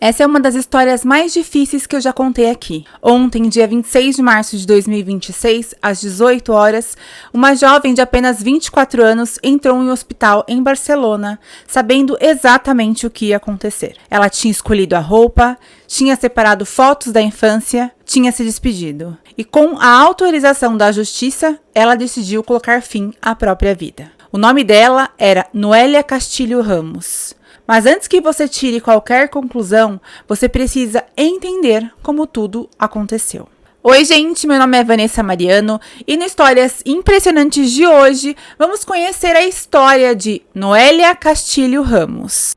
Essa é uma das histórias mais difíceis que eu já contei aqui. Ontem, dia 26 de março de 2026, às 18 horas, uma jovem de apenas 24 anos entrou em um hospital em Barcelona, sabendo exatamente o que ia acontecer. Ela tinha escolhido a roupa, tinha separado fotos da infância, tinha se despedido. E com a autorização da justiça, ela decidiu colocar fim à própria vida. O nome dela era Noélia Castilho Ramos. Mas antes que você tire qualquer conclusão, você precisa entender como tudo aconteceu. Oi, gente, meu nome é Vanessa Mariano e no Histórias Impressionantes de hoje, vamos conhecer a história de Noélia Castilho Ramos.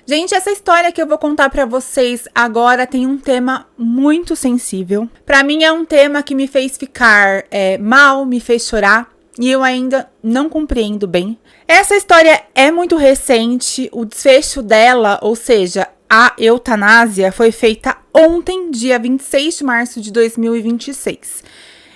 Gente, essa história que eu vou contar pra vocês agora tem um tema muito sensível. Pra mim é um tema que me fez ficar mal, me fez chorar. E eu ainda não compreendo bem. Essa história é muito recente, o desfecho dela, ou seja, a eutanásia, foi feita ontem, dia 26 de março de 2026.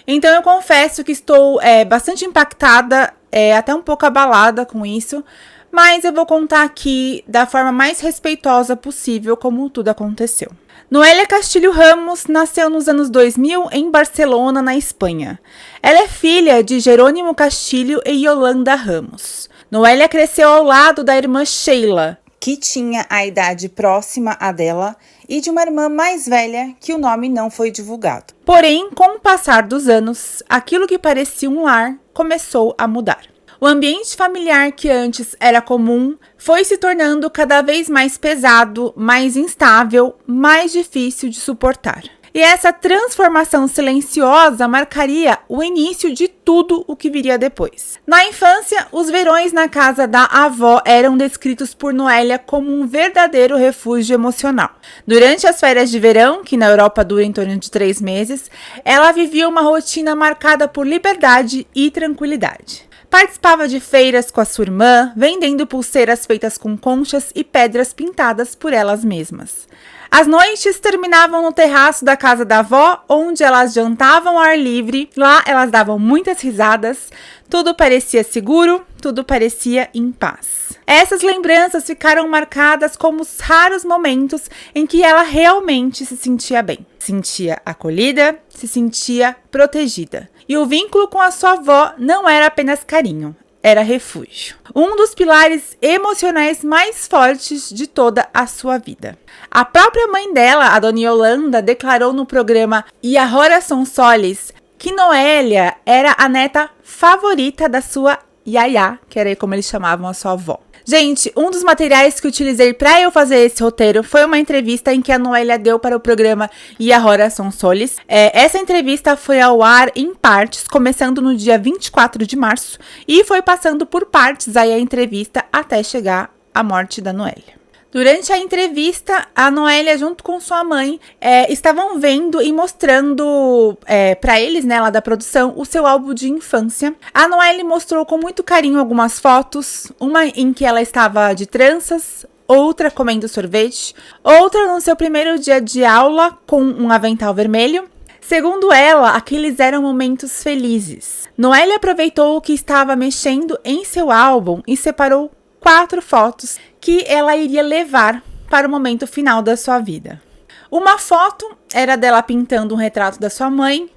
Então eu confesso que estou bastante impactada, até um pouco abalada com isso, mas eu vou contar aqui da forma mais respeitosa possível como tudo aconteceu. Noélia Castilho Ramos nasceu nos anos 2000 em Barcelona, na Espanha. Ela é filha de Jerônimo Castilho e Yolanda Ramos. Noélia cresceu ao lado da irmã Sheila, que tinha a idade próxima à dela, e de uma irmã mais velha, que o nome não foi divulgado. Porém, com o passar dos anos, aquilo que parecia um lar começou a mudar. O ambiente familiar que antes era comum foi se tornando cada vez mais pesado, mais instável, mais difícil de suportar. E essa transformação silenciosa marcaria o início de tudo o que viria depois. Na infância, os verões na casa da avó eram descritos por Noélia como um verdadeiro refúgio emocional. Durante as férias de verão, que na Europa duram em torno de 3 meses, ela vivia uma rotina marcada por liberdade e tranquilidade. Participava de feiras com a sua irmã, vendendo pulseiras feitas com conchas e pedras pintadas por elas mesmas. As noites terminavam no terraço da casa da avó, onde elas jantavam ao ar livre. Lá elas davam muitas risadas, tudo parecia seguro, tudo parecia em paz. Essas lembranças ficaram marcadas como os raros momentos em que ela realmente se sentia bem. Se sentia acolhida, se sentia protegida. E o vínculo com a sua avó não era apenas carinho, era refúgio. Um dos pilares emocionais mais fortes de toda a sua vida. A própria mãe dela, a dona Yolanda, declarou no programa E Agora Son Solis que Noélia era a neta favorita da sua Yaya, que era como eles chamavam a sua avó. Gente, um dos materiais que utilizei para eu fazer esse roteiro foi uma entrevista em que a Noélia deu para o programa E Agora Son Solis. Essa entrevista foi ao ar em partes, começando no dia 24 de março, e foi passando por partes aí a entrevista até chegar à morte da Noélia. Durante a entrevista, a Noélia, junto com sua mãe, estavam vendo e mostrando para eles, né, lá da produção, o seu álbum de infância. A Noélia mostrou com muito carinho algumas fotos, uma em que ela estava de tranças, outra comendo sorvete, outra no seu primeiro dia de aula com um avental vermelho. Segundo ela, aqueles eram momentos felizes. Noélia aproveitou que estava mexendo em seu álbum e separou 4 fotos que ela iria levar para o momento final da sua vida. Uma foto era dela pintando um retrato da sua mãe,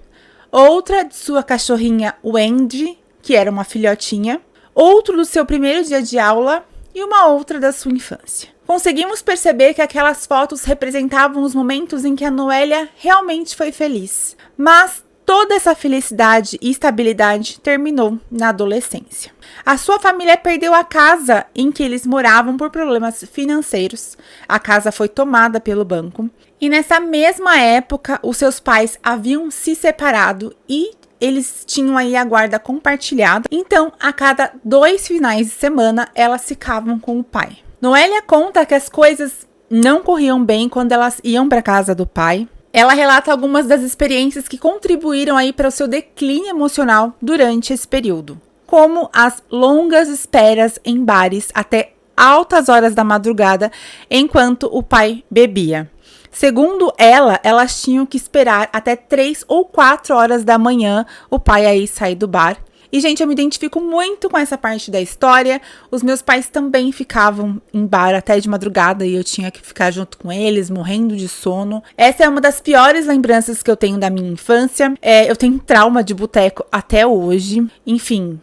outra de sua cachorrinha Wendy, que era uma filhotinha, outro do seu primeiro dia de aula e uma outra da sua infância. Conseguimos perceber que aquelas fotos representavam os momentos em que a Noélia realmente foi feliz, mas toda essa felicidade e estabilidade terminou na adolescência. A sua família perdeu a casa em que eles moravam por problemas financeiros. A casa foi tomada pelo banco. E nessa mesma época, os seus pais haviam se separado e eles tinham aí a guarda compartilhada. Então, a cada 2 finais de semana, elas ficavam com o pai. Noélia conta que as coisas não corriam bem quando elas iam para a casa do pai. Ela relata algumas das experiências que contribuíram aí para o seu declínio emocional durante esse período, como as longas esperas em bares até altas horas da madrugada enquanto o pai bebia. Segundo ela, elas tinham que esperar até 3 ou 4 horas da manhã o pai aí sair do bar. E, gente, eu me identifico muito com essa parte da história. Os meus pais também ficavam em bar até de madrugada e eu tinha que ficar junto com eles, morrendo de sono. Essa é uma das piores lembranças que eu tenho da minha infância. Eu tenho trauma de boteco até hoje. Enfim,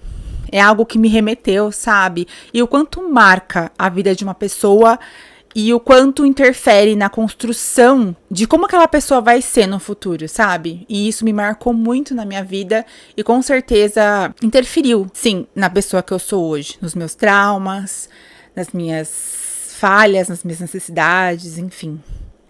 é algo que me remeteu, sabe? E o quanto marca a vida de uma pessoa e o quanto interfere na construção de como aquela pessoa vai ser no futuro, sabe? E isso me marcou muito na minha vida e com certeza interferiu, sim, na pessoa que eu sou hoje, nos meus traumas, nas minhas falhas, nas minhas necessidades, enfim.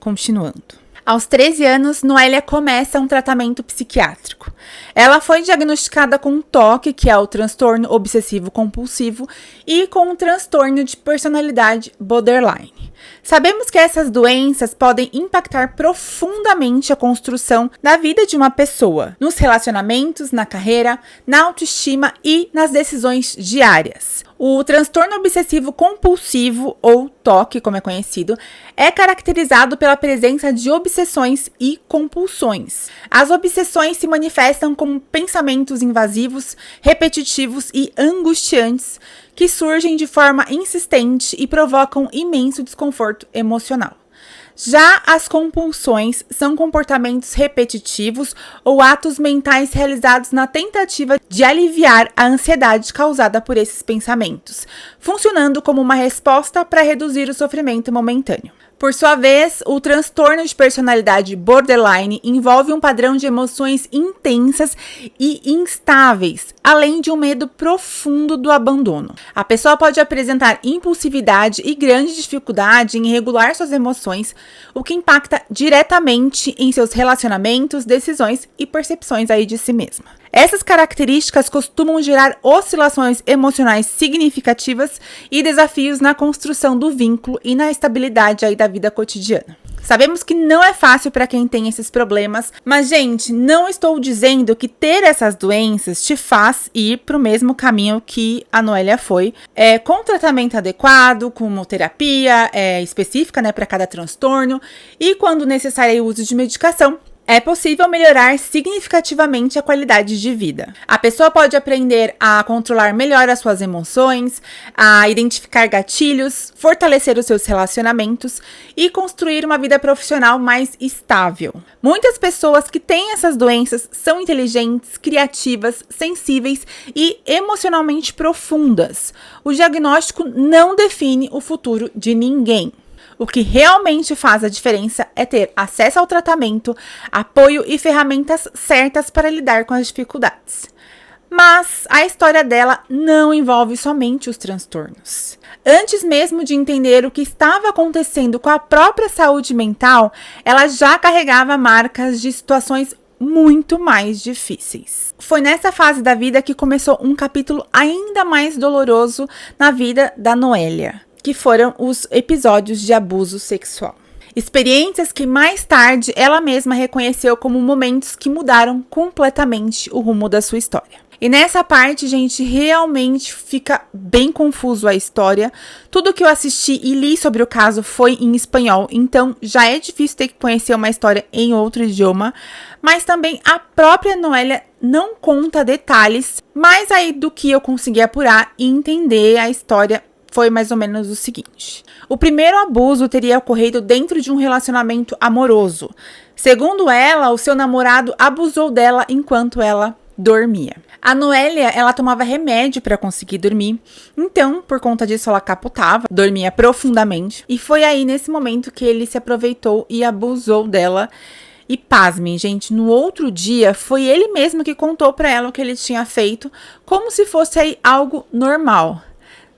Continuando. Aos 13 anos, Noélia começa um tratamento psiquiátrico. Ela foi diagnosticada com TOC, que é o transtorno obsessivo-compulsivo, e com um transtorno de personalidade borderline. Sabemos que essas doenças podem impactar profundamente a construção da vida de uma pessoa, nos relacionamentos, na carreira, na autoestima e nas decisões diárias. O transtorno obsessivo-compulsivo, ou TOC, como é conhecido, é caracterizado pela presença de obsessões e compulsões. As obsessões se manifestam como pensamentos invasivos, repetitivos e angustiantes que surgem de forma insistente e provocam imenso desconforto emocional. Já as compulsões são comportamentos repetitivos ou atos mentais realizados na tentativa de aliviar a ansiedade causada por esses pensamentos, funcionando como uma resposta para reduzir o sofrimento momentâneo. Por sua vez, o transtorno de personalidade borderline envolve um padrão de emoções intensas e instáveis, além de um medo profundo do abandono. A pessoa pode apresentar impulsividade e grande dificuldade em regular suas emoções, o que impacta diretamente em seus relacionamentos, decisões e percepções aí de si mesma. Essas características costumam gerar oscilações emocionais significativas e desafios na construção do vínculo e na estabilidade aí da vida cotidiana. Sabemos que não é fácil para quem tem esses problemas, mas, gente, não estou dizendo que ter essas doenças te faz ir para o mesmo caminho que a Noélia foi, com tratamento adequado, com uma terapia específica, para cada transtorno, e quando necessário o uso de medicação, é possível melhorar significativamente a qualidade de vida. A pessoa pode aprender a controlar melhor as suas emoções, a identificar gatilhos, fortalecer os seus relacionamentos e construir uma vida profissional mais estável. Muitas pessoas que têm essas doenças são inteligentes, criativas, sensíveis e emocionalmente profundas. O diagnóstico não define o futuro de ninguém. O que realmente faz a diferença é ter acesso ao tratamento, apoio e ferramentas certas para lidar com as dificuldades. Mas a história dela não envolve somente os transtornos. Antes mesmo de entender o que estava acontecendo com a própria saúde mental, ela já carregava marcas de situações muito mais difíceis. Foi nessa fase da vida que começou um capítulo ainda mais doloroso na vida da Noélia, que foram os episódios de abuso sexual. Experiências que mais tarde ela mesma reconheceu como momentos que mudaram completamente o rumo da sua história. E nessa parte, gente, realmente fica bem confuso a história. Tudo que eu assisti e li sobre o caso foi em espanhol, então já é difícil ter que conhecer uma história em outro idioma. Mas também a própria Noélia não conta detalhes, mas aí do que eu consegui apurar e entender a história foi mais ou menos o seguinte. O primeiro abuso teria ocorrido dentro de um relacionamento amoroso. Segundo ela, o seu namorado abusou dela enquanto ela dormia. A Noélia, ela tomava remédio para conseguir dormir, então, por conta disso, ela capotava, dormia profundamente, e foi aí, nesse momento, que ele se aproveitou e abusou dela. E pasmem, gente, no outro dia, foi ele mesmo que contou para ela o que ele tinha feito, como se fosse aí algo normal.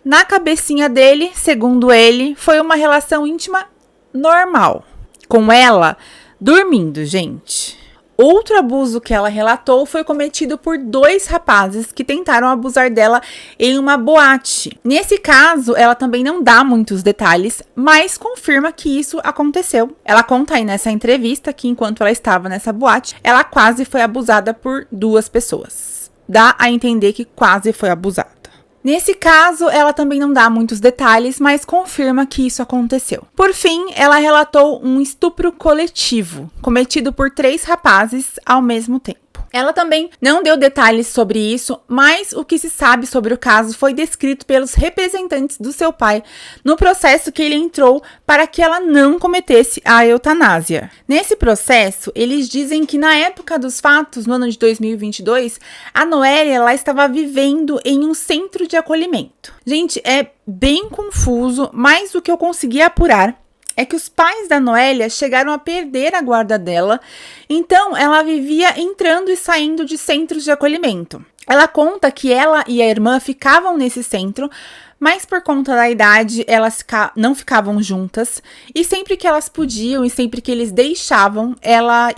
Na cabecinha dele, segundo ele, foi uma relação íntima normal, com ela dormindo, gente. Outro abuso que ela relatou foi cometido por 2 rapazes que tentaram abusar dela em uma boate. Nesse caso, ela também não dá muitos detalhes, mas confirma que isso aconteceu. Ela conta aí nessa entrevista que enquanto ela estava nessa boate, ela quase foi abusada por 2 pessoas. Dá a entender que quase foi abusada. Nesse caso, ela também não dá muitos detalhes, mas confirma que isso aconteceu. Por fim, ela relatou um estupro coletivo, cometido por 3 rapazes ao mesmo tempo. Ela também não deu detalhes sobre isso, mas o que se sabe sobre o caso foi descrito pelos representantes do seu pai no processo que ele entrou para que ela não cometesse a eutanásia. Nesse processo, eles dizem que na época dos fatos, no ano de 2022, a Noélia ela estava vivendo em um centro de acolhimento. Gente, é bem confuso, mas o que eu consegui apurar é que os pais da Noélia chegaram a perder a guarda dela, então ela vivia entrando e saindo de centros de acolhimento. Ela conta que ela e a irmã ficavam nesse centro, mas por conta da idade elas não ficavam juntas, e sempre que elas podiam e sempre que eles deixavam, ela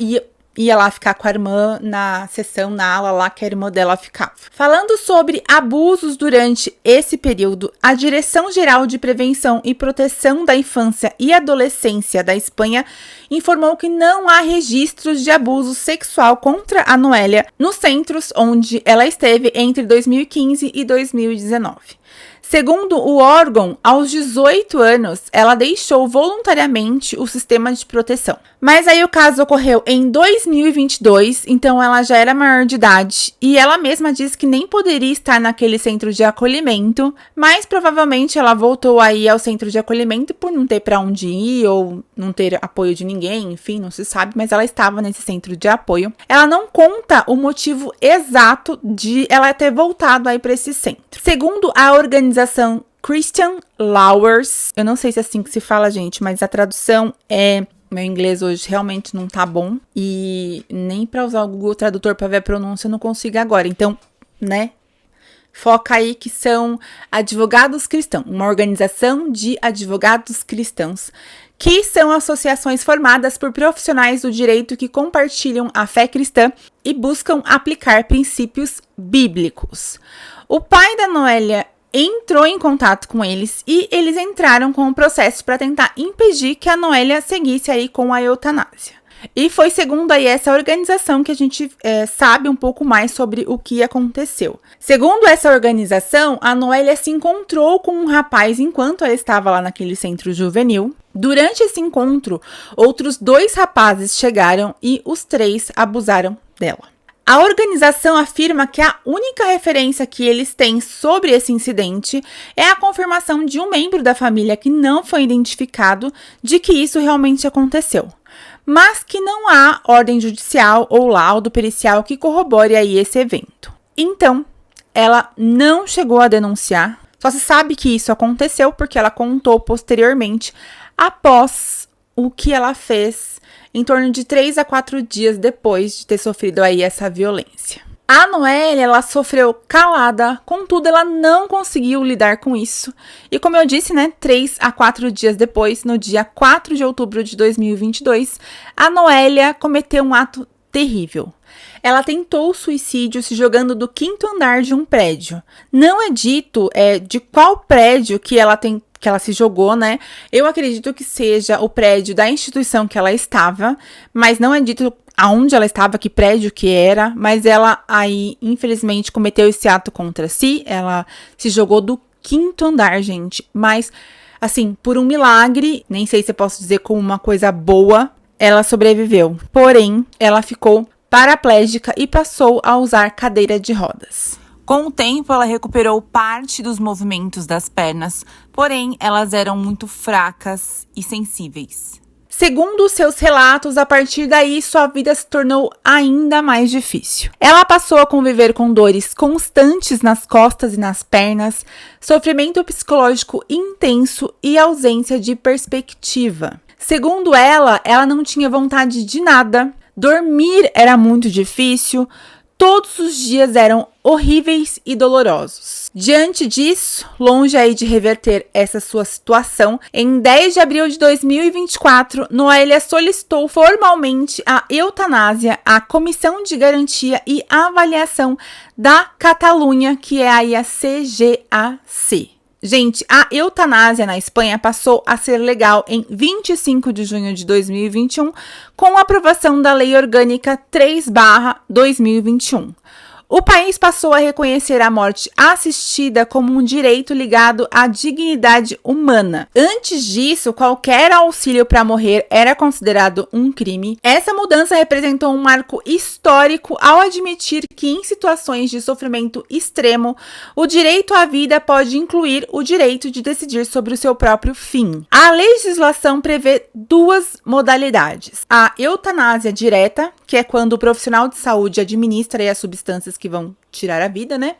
ia lá ficar com a irmã na sessão, na ala lá que a irmã dela ficava. Falando sobre abusos durante esse período, a Direção-Geral de Prevenção e Proteção da Infância e Adolescência da Espanha informou que não há registros de abuso sexual contra a Noélia nos centros onde ela esteve entre 2015 e 2019. Segundo o órgão, aos 18 anos, ela deixou voluntariamente o sistema de proteção. Mas aí o caso ocorreu em 2022, então ela já era maior de idade, e ela mesma disse que nem poderia estar naquele centro de acolhimento, mas provavelmente ela voltou aí ao centro de acolhimento por não ter para onde ir ou não ter apoio de ninguém, enfim, não se sabe, mas ela estava nesse centro de apoio. Ela não conta o motivo exato de ela ter voltado aí para esse centro. Segundo a organização Christian Lauwers, eu não sei se é assim que se fala, gente, mas a tradução é... Meu inglês hoje realmente não tá bom e nem para usar o Google Tradutor para ver a pronúncia eu não consigo agora. Então, né? Foca aí que são advogados cristãos, uma organização de advogados cristãos, que são associações formadas por profissionais do direito que compartilham a fé cristã e buscam aplicar princípios bíblicos. O pai da Noélia entrou em contato com eles e eles entraram com o processo para tentar impedir que a Noélia seguisse aí com a eutanásia. E foi segundo aí essa organização que a gente sabe um pouco mais sobre o que aconteceu. Segundo essa organização, a Noélia se encontrou com um rapaz enquanto ela estava lá naquele centro juvenil. Durante esse encontro, outros 2 rapazes chegaram e os 3 abusaram dela. A organização afirma que a única referência que eles têm sobre esse incidente é a confirmação de um membro da família que não foi identificado de que isso realmente aconteceu, mas que não há ordem judicial ou laudo pericial que corrobore aí esse evento. Então, ela não chegou a denunciar, só se sabe que isso aconteceu porque ela contou posteriormente após o que ela fez em torno de 3 a 4 dias depois de ter sofrido aí essa violência. A Noélia, ela sofreu calada, contudo, ela não conseguiu lidar com isso. E como eu disse, 3 a 4 dias depois, no dia 4 de outubro de 2022, a Noélia cometeu um ato terrível. Ela tentou suicídio se jogando do 5º andar de um prédio. Não é dito de qual prédio que ela se jogou, né? Eu acredito que seja o prédio da instituição que ela estava, mas não é dito aonde ela estava, que prédio que era, mas ela aí, infelizmente, cometeu esse ato contra si. Ela se jogou do 5º andar, gente. Mas, assim, por um milagre, nem sei se eu posso dizer como uma coisa boa, ela sobreviveu. Porém, ela ficou paraplégica e passou a usar cadeira de rodas. Com o tempo, ela recuperou parte dos movimentos das pernas, porém, elas eram muito fracas e sensíveis. Segundo os seus relatos, a partir daí, sua vida se tornou ainda mais difícil. Ela passou a conviver com dores constantes nas costas e nas pernas, sofrimento psicológico intenso e ausência de perspectiva. Segundo ela não tinha vontade de nada, dormir era muito difícil, todos os dias eram horríveis e dolorosos. Diante disso, longe aí de reverter essa sua situação, em 10 de abril de 2024, Noélia solicitou formalmente a eutanásia à Comissão de Garantia e Avaliação da Catalunha, que é aí a CGAC. Gente, a eutanásia na Espanha passou a ser legal em 25 de junho de 2021, com a aprovação da Lei Orgânica 3/2021. O país passou a reconhecer a morte assistida como um direito ligado à dignidade humana. Antes disso, qualquer auxílio para morrer era considerado um crime. Essa mudança representou um marco histórico ao admitir que em situações de sofrimento extremo, o direito à vida pode incluir o direito de decidir sobre o seu próprio fim. A legislação prevê duas modalidades: a eutanásia direta, que é quando o profissional de saúde administra as substâncias que vão tirar a vida, né?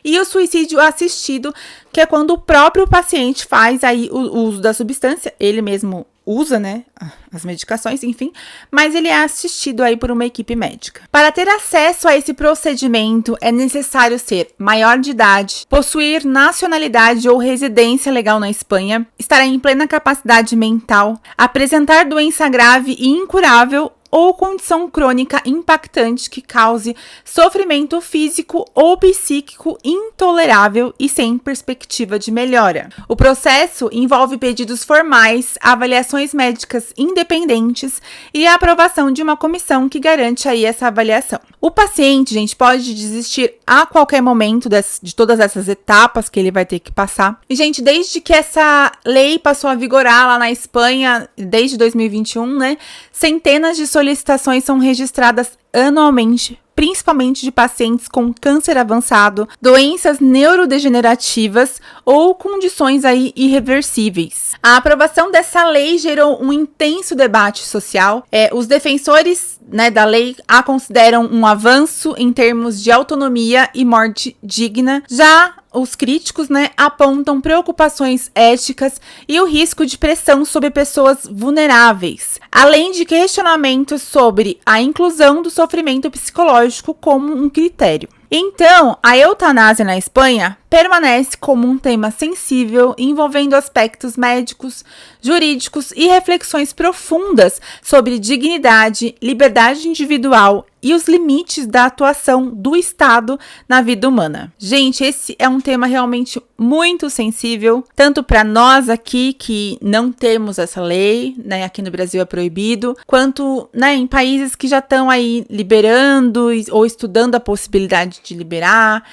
E o suicídio assistido, que é quando o próprio paciente faz aí o uso da substância, ele mesmo usa, né, as medicações, enfim, mas ele é assistido aí por uma equipe médica. Para ter acesso a esse procedimento, é necessário ser maior de idade, possuir nacionalidade ou residência legal na Espanha, estar em plena capacidade mental, apresentar doença grave e incurável ou condição crônica impactante que cause sofrimento físico ou psíquico intolerável e sem perspectiva de melhora. O processo envolve pedidos formais, avaliações médicas independentes e a aprovação de uma comissão que garante aí essa avaliação. O paciente, gente, pode desistir a qualquer momento de todas essas etapas que ele vai ter que passar. E, gente, desde que essa lei passou a vigorar lá na Espanha, desde 2021, né, centenas de solicitações são registradas anualmente, principalmente de pacientes com câncer avançado, doenças neurodegenerativas ou condições aí irreversíveis. A aprovação dessa lei gerou um intenso debate social. Os defensores, né, da lei a consideram um avanço em termos de autonomia e morte digna. Já os críticos, né, apontam preocupações éticas e o risco de pressão sobre pessoas vulneráveis, além de questionamentos sobre a inclusão do sofrimento psicológico como um critério. Então, a eutanásia na Espanha permanece como um tema sensível envolvendo aspectos médicos, jurídicos e reflexões profundas sobre dignidade, liberdade individual e os limites da atuação do Estado na vida humana. Gente, esse é um tema realmente muito sensível, tanto para nós aqui que não temos essa lei, né, aqui no Brasil é proibido, quanto, né, em países que já estão aí liberando ou estudando a possibilidade de liberar.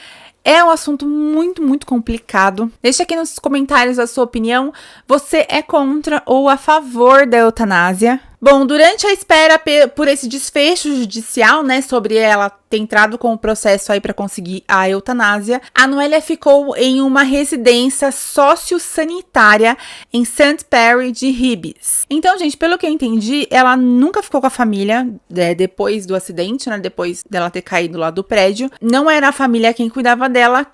É um assunto muito, muito complicado. Deixa aqui nos comentários a sua opinião. Você é contra ou a favor da eutanásia? Bom, durante a espera por esse desfecho judicial, né, sobre ela ter entrado com o processo aí para conseguir a eutanásia, a Noélia ficou em uma residência sociossanitária em St. Perry de Ribes. Então, gente, pelo que eu entendi, ela nunca ficou com a família depois do acidente, né, depois dela ter caído lá do prédio. Não era a família quem cuidava dela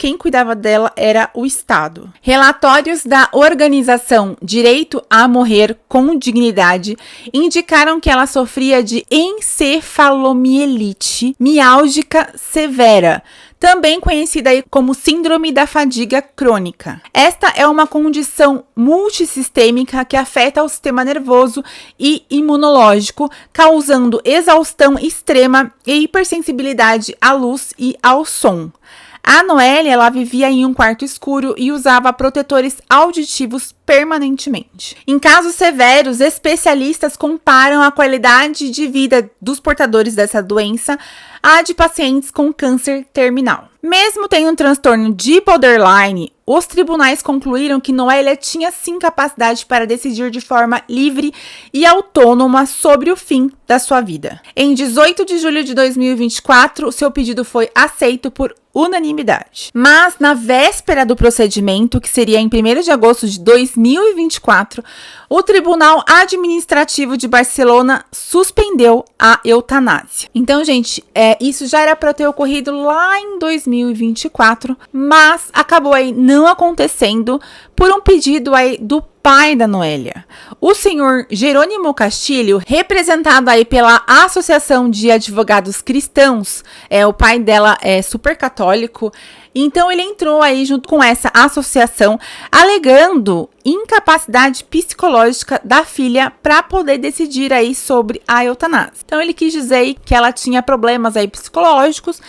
era o Estado. Relatórios da organização Direito a Morrer com Dignidade indicaram que ela sofria de encefalomielite miálgica severa, também conhecida aí como síndrome da fadiga crônica. Esta é uma condição multissistêmica que afeta o sistema nervoso e imunológico, causando exaustão extrema e hipersensibilidade à luz e ao som. A Noélia, ela vivia em um quarto escuro e usava protetores auditivos permanentemente. Em casos severos, especialistas comparam a qualidade de vida dos portadores dessa doença à de pacientes com câncer terminal. Mesmo tendo um transtorno de borderline, os tribunais concluíram que Noélia tinha sim capacidade para decidir de forma livre e autônoma sobre o fim da sua vida. Em 18 de julho de 2024, o seu pedido foi aceito por unanimidade. Mas, na véspera do procedimento, que seria em 1º de agosto de 2024, o Tribunal Administrativo de Barcelona suspendeu a eutanásia. Então, gente, isso já era para ter ocorrido lá em 2024, mas acabou aí não acontecendo por um pedido aí do pai da Noélia. O senhor Jerônimo Castilho, representado aí pela Associação de Advogados Cristãos, o pai dela é super católico, então ele entrou aí junto com essa associação, alegando incapacidade psicológica da filha para poder decidir aí sobre a eutanásia. Então ele quis dizer que ela tinha problemas aí psicológicos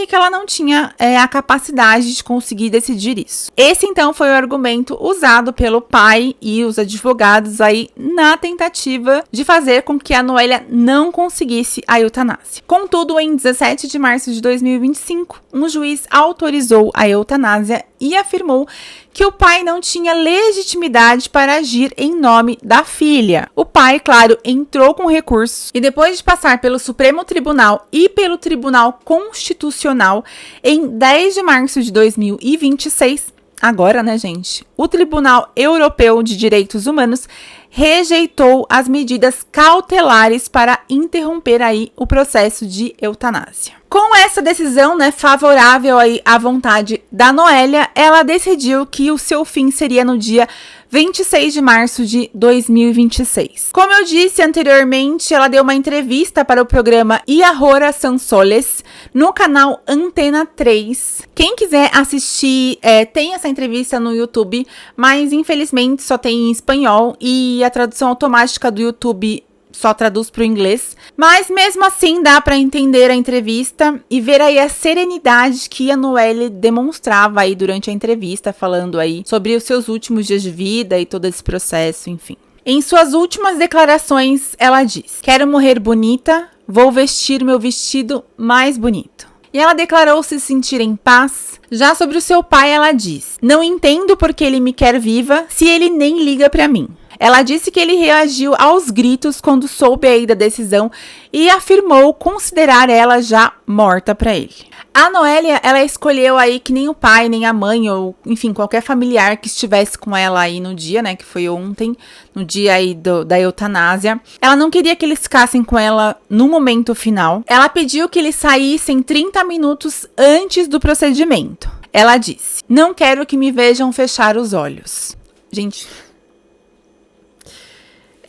e que ela não tinha a capacidade de conseguir decidir isso. Esse, então, foi o argumento usado pelo pai e os advogados aí na tentativa de fazer com que a Noélia não conseguisse a eutanásia. Contudo, em 17 de março de 2025, um juiz autorizou a eutanásia e afirmou que o pai não tinha legitimidade para agir em nome da filha. O pai, claro, entrou com recurso e depois de passar pelo Supremo Tribunal e pelo Tribunal Constitucional, em 10 de março de 2026, agora, né, gente, o Tribunal Europeu de Direitos Humanos rejeitou as medidas cautelares para interromper aí o processo de eutanásia. Com essa decisão, né, favorável aí à vontade da Noélia, ela decidiu que o seu fim seria no dia 26 de março de 2026. Como eu disse anteriormente, ela deu uma entrevista para o programa Iahora Sansoles no canal Antena 3. Quem quiser assistir, tem essa entrevista no YouTube, mas infelizmente só tem em espanhol e a tradução automática do YouTube só traduz para o inglês, mas mesmo assim dá para entender a entrevista e ver aí a serenidade que a Noélia demonstrava aí durante a entrevista, falando aí sobre os seus últimos dias de vida e todo esse processo, enfim. Em suas últimas declarações, ela diz: "Quero morrer bonita, vou vestir meu vestido mais bonito." E ela declarou se sentir em paz. Já sobre o seu pai, ela diz: "Não entendo porque ele me quer viva se ele nem liga para mim." Ela disse que ele reagiu aos gritos quando soube aí da decisão e afirmou considerar ela já morta para ele. A Noélia, ela escolheu aí que nem o pai, nem a mãe, ou enfim, qualquer familiar que estivesse com ela aí no dia, né, que foi ontem, no dia aí da eutanásia. Ela não queria que eles ficassem com ela no momento final. Ela pediu que eles saíssem 30 minutos antes do procedimento. Ela disse: "Não quero que me vejam fechar os olhos." Gente,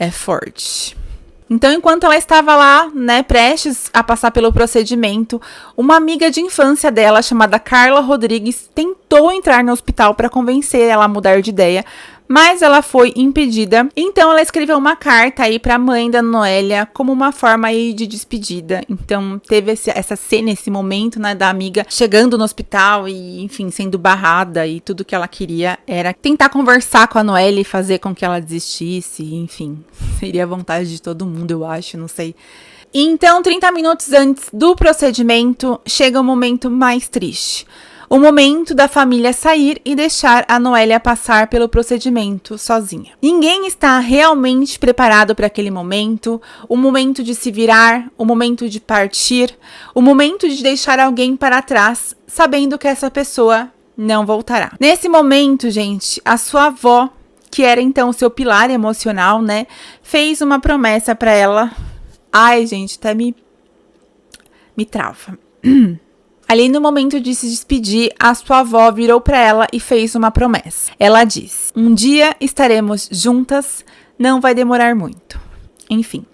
é forte. Então, enquanto ela estava lá, né, prestes a passar pelo procedimento, uma amiga de infância dela, chamada Carla Rodrigues, tentou entrar no hospital para convencer ela a mudar de ideia, mas ela foi impedida. Então, ela escreveu uma carta aí para a mãe da Noélia como uma forma aí de despedida. Então, teve essa cena, esse momento, né, da amiga chegando no hospital e, enfim, sendo barrada, e tudo que ela queria era tentar conversar com a Noélia e fazer com que ela desistisse, enfim, seria a vontade de todo mundo, eu acho, não sei. Então, 30 minutos antes do procedimento, chega o momento mais triste. O momento da família sair e deixar a Noélia passar pelo procedimento sozinha. Ninguém está realmente preparado para aquele momento, o momento de se virar, o momento de partir, o momento de deixar alguém para trás, sabendo que essa pessoa não voltará. Nesse momento, gente, a sua avó, que era então o seu pilar emocional, né, fez uma promessa para ela. Ai, gente, até me trava. Ali no momento de se despedir, a sua avó virou para ela e fez uma promessa. Ela disse: "Um dia estaremos juntas, não vai demorar muito." Enfim,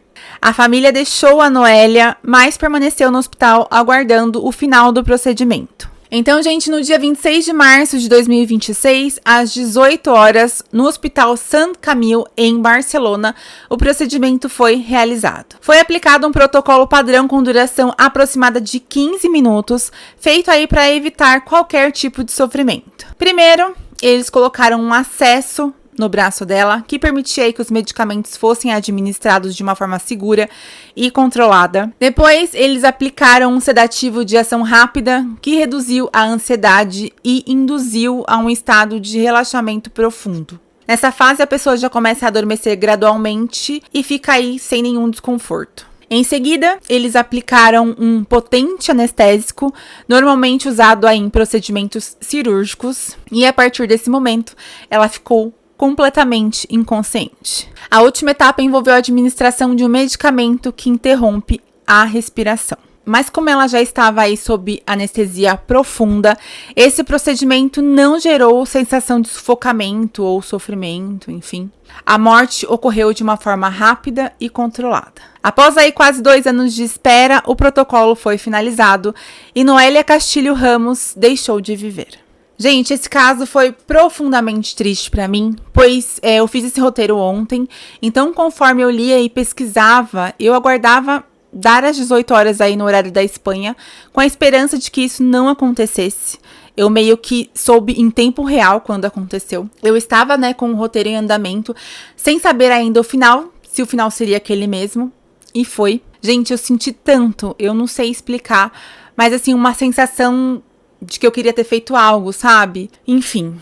a família deixou a Noélia, mas permaneceu no hospital aguardando o final do procedimento. Então, gente, no dia 26 de março de 2026, às 18 horas, no Hospital Sant Camil, em Barcelona, o procedimento foi realizado. Foi aplicado um protocolo padrão com duração aproximada de 15 minutos, feito aí para evitar qualquer tipo de sofrimento. Primeiro, eles colocaram um acesso no braço dela, que permitia que os medicamentos fossem administrados de uma forma segura e controlada. Depois, eles aplicaram um sedativo de ação rápida, que reduziu a ansiedade e induziu a um estado de relaxamento profundo. Nessa fase, a pessoa já começa a adormecer gradualmente e fica aí sem nenhum desconforto. Em seguida, eles aplicaram um potente anestésico, normalmente usado aí em procedimentos cirúrgicos, e a partir desse momento, ela ficou completamente inconsciente. A última etapa envolveu a administração de um medicamento que interrompe a respiração. Mas como ela já estava aí sob anestesia profunda, esse procedimento não gerou sensação de sufocamento ou sofrimento, enfim. A morte ocorreu de uma forma rápida e controlada. Após aí quase 2 anos de espera, o protocolo foi finalizado e Noélia Castilho Ramos deixou de viver. Gente, esse caso foi profundamente triste para mim, pois eu fiz esse roteiro ontem, então conforme eu lia e pesquisava, eu aguardava dar às 18 horas aí no horário da Espanha, com a esperança de que isso não acontecesse. Eu meio que soube em tempo real quando aconteceu. Eu estava, né, com o roteiro em andamento, sem saber ainda o final, se o final seria aquele mesmo. E foi. Gente, eu senti tanto, eu não sei explicar, mas assim, uma sensação de que eu queria ter feito algo, sabe? Enfim.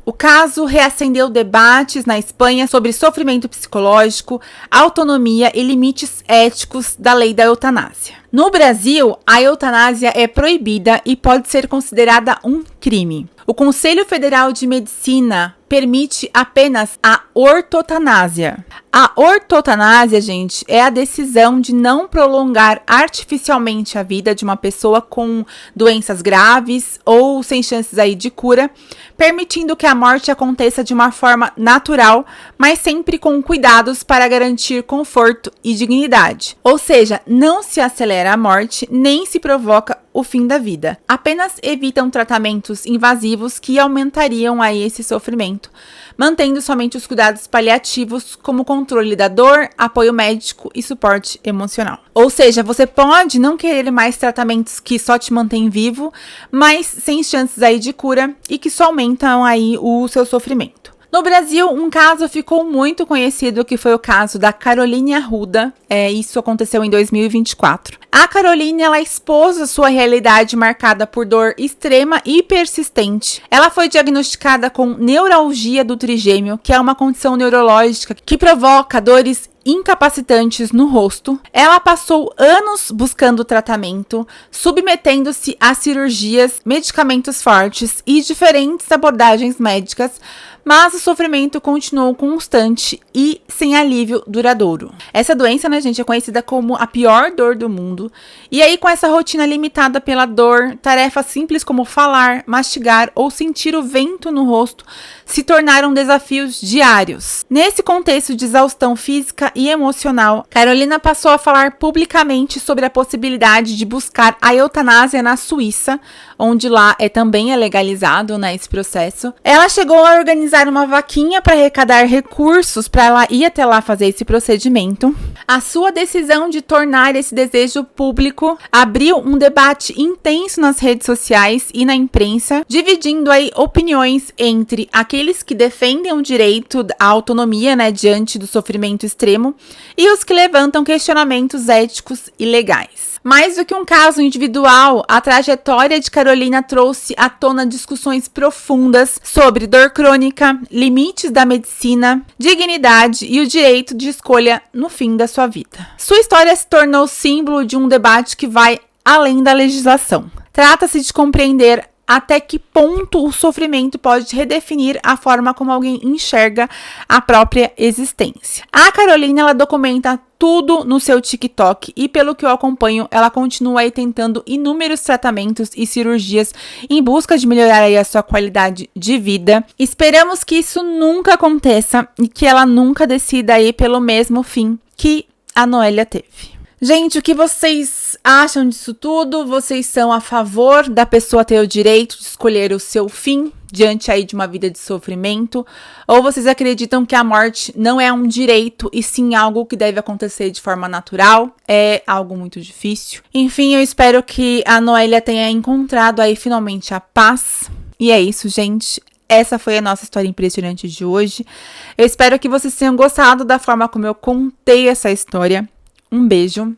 O caso reacendeu debates na Espanha sobre sofrimento psicológico, autonomia e limites éticos da lei da eutanásia. No Brasil, a eutanásia é proibida e pode ser considerada um crime. O Conselho Federal de Medicina permite apenas a ortotanásia. A ortotanásia, gente, é a decisão de não prolongar artificialmente a vida de uma pessoa com doenças graves ou sem chances aí de cura, permitindo que a morte aconteça de uma forma natural, mas sempre com cuidados para garantir conforto e dignidade. Ou seja, não se acelera a morte, nem se provoca o fim da vida. Apenas evitam tratamentos invasivos que aumentariam aí esse sofrimento, mantendo somente os cuidados paliativos, como controle da dor, apoio médico e suporte emocional. Ou seja, você pode não querer mais tratamentos que só te mantêm vivo, mas sem chances aí de cura e que só aumentam aí o seu sofrimento. No Brasil, um caso ficou muito conhecido, que foi o caso da Caroline Arruda. Isso aconteceu em 2024. A Caroline, ela expôs a sua realidade marcada por dor extrema e persistente. Ela foi diagnosticada com neuralgia do trigêmeo, que é uma condição neurológica que provoca dores incapacitantes no rosto. Ela passou anos buscando tratamento, submetendo-se a cirurgias, medicamentos fortes e diferentes abordagens médicas, mas o sofrimento continuou constante e sem alívio duradouro. Essa doença, né, gente, é conhecida como a pior dor do mundo. E aí, com essa rotina limitada pela dor, tarefas simples como falar, mastigar ou sentir o vento no rosto se tornaram desafios diários. Nesse contexto de exaustão física e emocional, Carolina passou a falar publicamente sobre a possibilidade de buscar a eutanásia na Suíça, onde lá também é legalizado, né, esse processo. Ela chegou a organizar uma vaquinha para arrecadar recursos para ela ir até lá fazer esse procedimento. A sua decisão de tornar esse desejo público abriu um debate intenso nas redes sociais e na imprensa, dividindo aí opiniões entre aqueles que defendem o direito à autonomia, né, diante do sofrimento extremo, e os que levantam questionamentos éticos e legais. Mais do que um caso individual, a trajetória de Carolina trouxe à tona discussões profundas sobre dor crônica, limites da medicina, dignidade e o direito de escolha no fim da sua vida. Sua história se tornou símbolo de um debate que vai além da legislação. Trata-se de compreender até que ponto o sofrimento pode redefinir a forma como alguém enxerga a própria existência. A Carolina, ela documenta tudo no seu TikTok e, pelo que eu acompanho, ela continua aí tentando inúmeros tratamentos e cirurgias em busca de melhorar aí a sua qualidade de vida. Esperamos que isso nunca aconteça e que ela nunca decida aí pelo mesmo fim que a Noélia teve. Gente, o que vocês acham disso tudo? Vocês são a favor da pessoa ter o direito de escolher o seu fim diante aí de uma vida de sofrimento? Ou vocês acreditam que a morte não é um direito e sim algo que deve acontecer de forma natural? É algo muito difícil. Enfim, eu espero que a Noélia tenha encontrado aí finalmente a paz. E é isso, gente. Essa foi a nossa história impressionante de hoje. Eu espero que vocês tenham gostado da forma como eu contei essa história. Um beijo